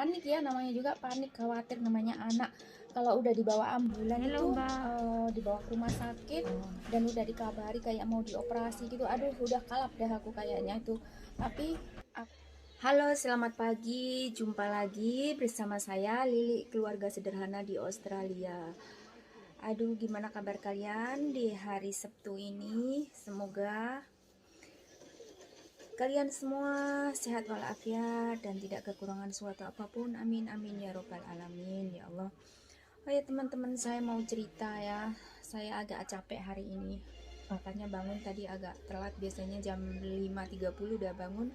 panik ya, namanya juga panik, khawatir, namanya anak. Kalau udah dibawa ambulan itu dibawa ke rumah sakit dan udah dikabari kayak mau dioperasi gitu, aduh udah kalap dah aku kayaknya itu. Tapi halo, selamat pagi, jumpa lagi bersama saya Lili, keluarga sederhana di Australia. Aduh, gimana kabar kalian di hari Sabtu ini? Semoga kalian semua sehat walafiat dan tidak kekurangan suatu apapun. Amin amin ya robbal alamin ya Allah. Oh ya teman-teman, saya mau cerita ya. Saya agak capek hari ini. Makanya bangun tadi agak telat. Biasanya jam 5.30 udah bangun.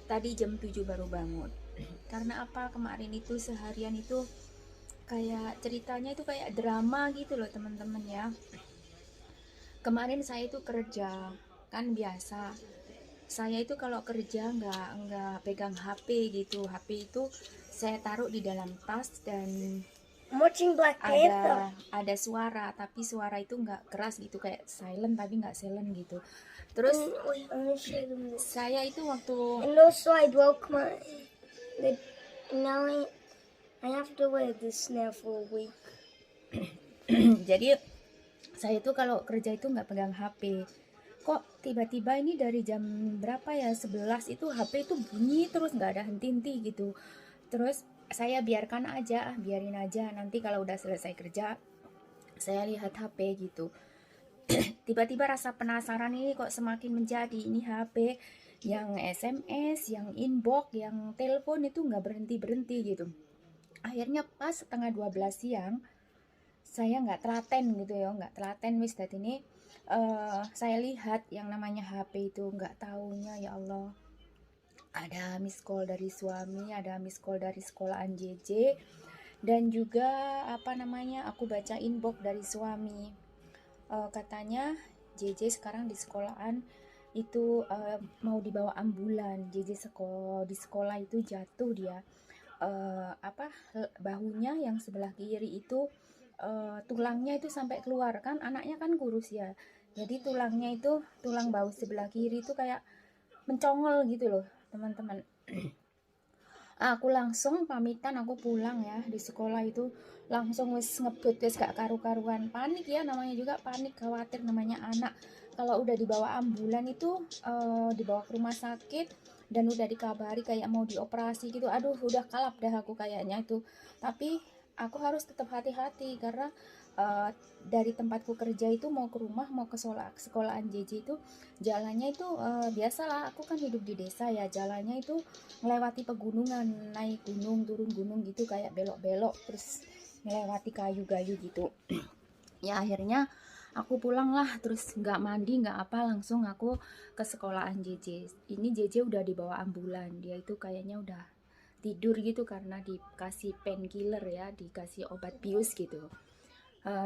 Tadi jam 7 baru bangun. Karena apa? Kemarin itu seharian itu kayak ceritanya itu kayak drama gitu loh teman-teman ya. Kemarin saya itu kerja, kan biasa saya itu kalau kerja nggak pegang HP gitu. HP itu saya taruh di dalam tas dan Watching Black Panther. ada suara, tapi suara itu nggak keras gitu, kayak silent tapi nggak silent gitu. Terus Wait, I'm gonna show them this. saya itu waktu And also, I broke my. The, now I have to wear this now for a week. jadi saya itu kalau kerja itu nggak pegang HP. Kok tiba-tiba ini dari jam berapa ya, 11 itu HP itu bunyi terus, nggak ada henti-henti gitu. Terus saya biarin aja, nanti kalau udah selesai kerja saya lihat HP gitu. Tiba-tiba rasa penasaran ini kok semakin menjadi. Ini HP yang SMS, yang inbox, yang telepon itu nggak berhenti-berhenti gitu. Akhirnya pas setengah 12 siang saya nggak telaten gitu ya, nggak telaten wis tadi ini. Saya lihat yang namanya HP itu, nggak taunya ya Allah, ada miss call dari suami, ada miss call dari sekolahan JJ, dan juga apa namanya, aku baca inbox dari suami. Katanya JJ sekarang di sekolahan itu mau dibawa ambulan. JJ di sekolah itu jatuh dia, bahunya yang sebelah kiri itu tulangnya itu sampai keluar, kan anaknya kan kurus ya, jadi tulangnya itu, tulang bahu sebelah kiri itu kayak mencongol gitu loh teman-teman. Aku langsung pamitan, aku pulang ya. Di sekolah itu langsung wis ngebut, wis gak karu-karuan, panik ya, namanya juga panik, khawatir, namanya anak. Kalau udah dibawa ambulan itu dibawa ke rumah sakit dan udah dikabari kayak mau dioperasi gitu, aduh udah kalap dah aku kayaknya itu. Tapi aku harus tetap hati-hati karena dari tempatku kerja itu mau ke rumah, mau ke sekolahan JJ itu jalannya itu biasalah, aku kan hidup di desa ya, jalannya itu melewati pegunungan, naik gunung turun gunung gitu, kayak belok-belok terus melewati kayu-kayu gitu. Ya akhirnya aku pulang lah, terus nggak mandi nggak apa, langsung aku ke sekolahan JJ. Ini JJ udah dibawa ambulan, dia itu kayaknya udah tidur gitu karena dikasih painkiller ya, dikasih obat bius gitu.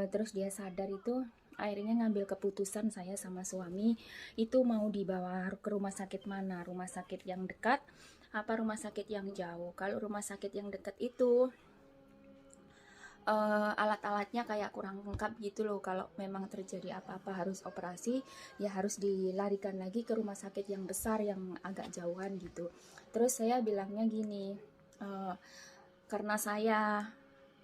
Terus dia sadar itu, akhirnya ngambil keputusan saya sama suami itu mau dibawa ke rumah sakit mana, rumah sakit yang dekat apa rumah sakit yang jauh. Kalau rumah sakit yang dekat itu alat-alatnya kayak kurang lengkap gitu loh, kalau memang terjadi apa-apa harus operasi ya harus dilarikan lagi ke rumah sakit yang besar yang agak jauhan gitu. Terus saya bilangnya gini, karena saya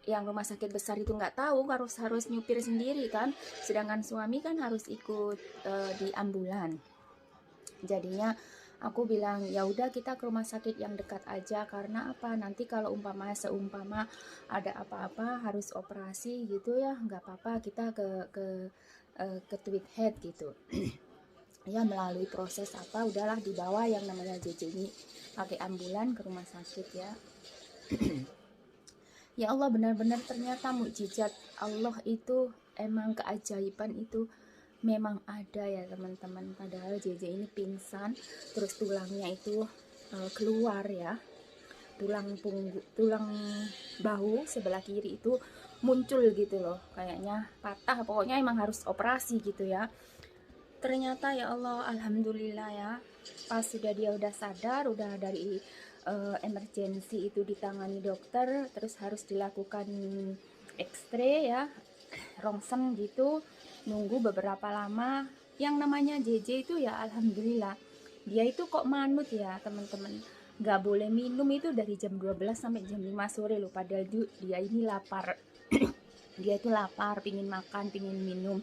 yang rumah sakit besar itu nggak tahu, harus nyupir sendiri kan, sedangkan suami kan harus ikut di ambulan. Jadinya aku bilang ya udah kita ke rumah sakit yang dekat aja, karena apa, nanti kalau seumpama ada apa-apa harus operasi gitu ya, nggak apa-apa, kita ke Tweed Head gitu. Ya melalui proses apa, udahlah dibawa yang namanya JJ ini pakai ambulan ke rumah sakit ya. Ya Allah, benar-benar ternyata mukjizat Allah itu, emang keajaiban itu memang ada ya teman-teman. Padahal JJ ini pingsan, terus tulangnya itu keluar ya, tulang bahu sebelah kiri itu muncul gitu loh, kayaknya patah, pokoknya emang harus operasi gitu ya. Ternyata ya Allah, alhamdulillah ya, pas dia udah sadar, udah dari emergency itu ditangani dokter, terus harus dilakukan X-ray ya, rongsen gitu, nunggu beberapa lama. Yang namanya JJ itu ya alhamdulillah dia itu kok manut ya teman-teman, nggak boleh minum itu dari jam 12 sampai jam 5 sore loh, padahal dia ini lapar. Dia itu lapar, pingin makan, pingin minum,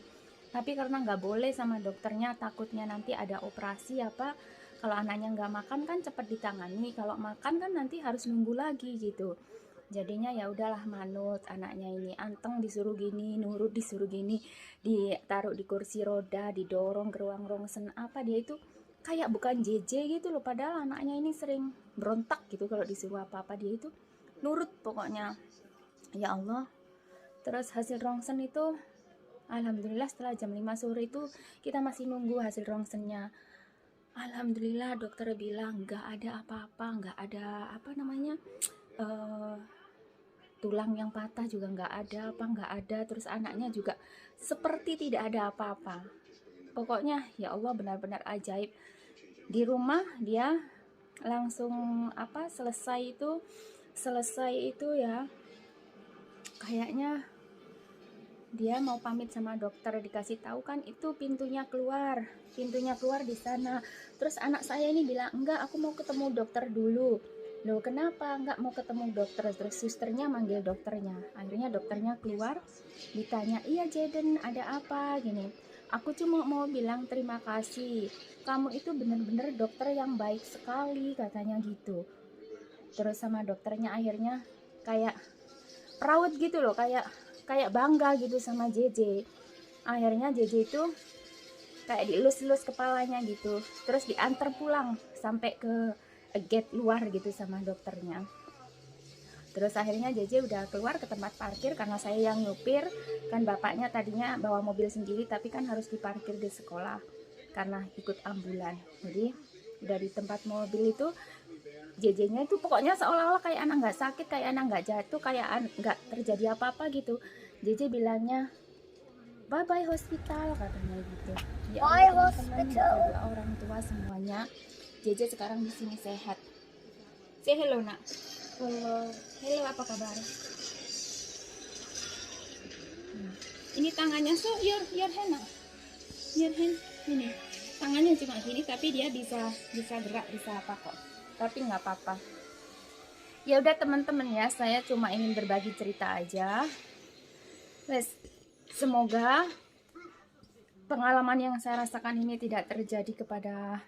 tapi karena nggak boleh sama dokternya, takutnya nanti ada operasi apa, kalau anaknya nggak makan kan cepat ditangani, kalau makan kan nanti harus nunggu lagi gitu. Jadinya ya udahlah, manut anaknya ini, anteng disuruh gini, nurut disuruh gini, ditaruh di kursi roda, didorong ke ruang rongsen apa, dia itu kayak bukan JJ gitu loh, padahal anaknya ini sering berontak gitu kalau disuruh apa-apa, dia itu nurut pokoknya. Ya Allah. Terus hasil rongsen itu alhamdulillah setelah jam 5 sore itu kita masih nunggu hasil rongsennya. Alhamdulillah dokter bilang nggak ada apa-apa, nggak ada apa namanya, eh, tulang yang patah juga nggak ada, apa nggak ada, terus anaknya juga seperti tidak ada apa-apa. Pokoknya ya Allah benar-benar ajaib. Di rumah dia langsung apa, selesai itu ya, kayaknya dia mau pamit sama dokter, dikasih tahu kan itu pintunya keluar di sana. Terus anak saya ini bilang, enggak, aku mau ketemu dokter dulu. Loh kenapa enggak mau ketemu dokter? Terus susternya manggil dokternya, akhirnya dokternya keluar, ditanya, iya Jaden ada apa gini, aku cuma mau bilang terima kasih, kamu itu bener-bener dokter yang baik sekali, katanya gitu. Terus sama dokternya akhirnya kayak proud gitu loh, kayak kayak bangga gitu sama JJ. Akhirnya JJ itu kayak dielus-elus kepalanya gitu, terus diantar pulang sampai ke gate luar gitu sama dokternya. Terus akhirnya JJ udah keluar ke tempat parkir karena saya yang nyupir, kan bapaknya tadinya bawa mobil sendiri tapi kan harus diparkir di sekolah karena ikut ambulan. Jadi udah di tempat mobil itu, JJ-nya itu pokoknya seolah-olah kayak anak nggak sakit, kayak anak nggak jatuh, kayak nggak terjadi apa-apa gitu. JJ bilangnya bye bye hospital, katanya gitu. Ya Bye, Allah teman-teman, hospital. jaga orang tua semuanya. JJ sekarang di sini sehat. Say hello nak. Hello, apa kabar? Ini tangannya, so your hand nak. Your hand ini. Tangannya cuma gini tapi dia bisa gerak, bisa apa kok. Tapi nggak apa-apa. Ya udah teman-teman ya, saya cuma ingin berbagi cerita aja. Semoga pengalaman yang saya rasakan ini tidak terjadi kepada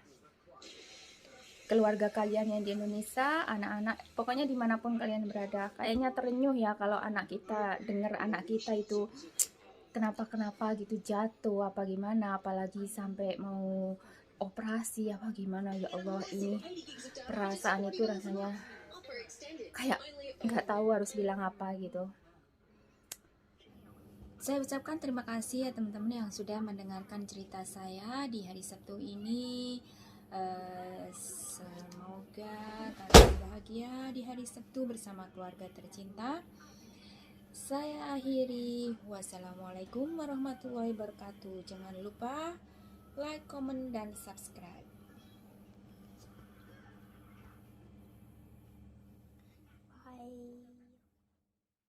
keluarga kalian yang di Indonesia, anak-anak, pokoknya dimanapun kalian berada. Kayaknya terenyuh ya kalau anak kita, dengar anak kita itu kenapa gitu, jatuh apa gimana, apalagi sampai mau operasi apa gimana. Ya Allah, ini perasaan itu rasanya kayak nggak tahu harus bilang apa gitu. Saya ucapkan terima kasih ya teman-teman yang sudah mendengarkan cerita saya di hari Sabtu ini. Semoga kalian bahagia di hari Sabtu bersama keluarga tercinta. Saya akhiri. Wassalamualaikum warahmatullahi wabarakatuh. Jangan lupa like, comment, dan subscribe.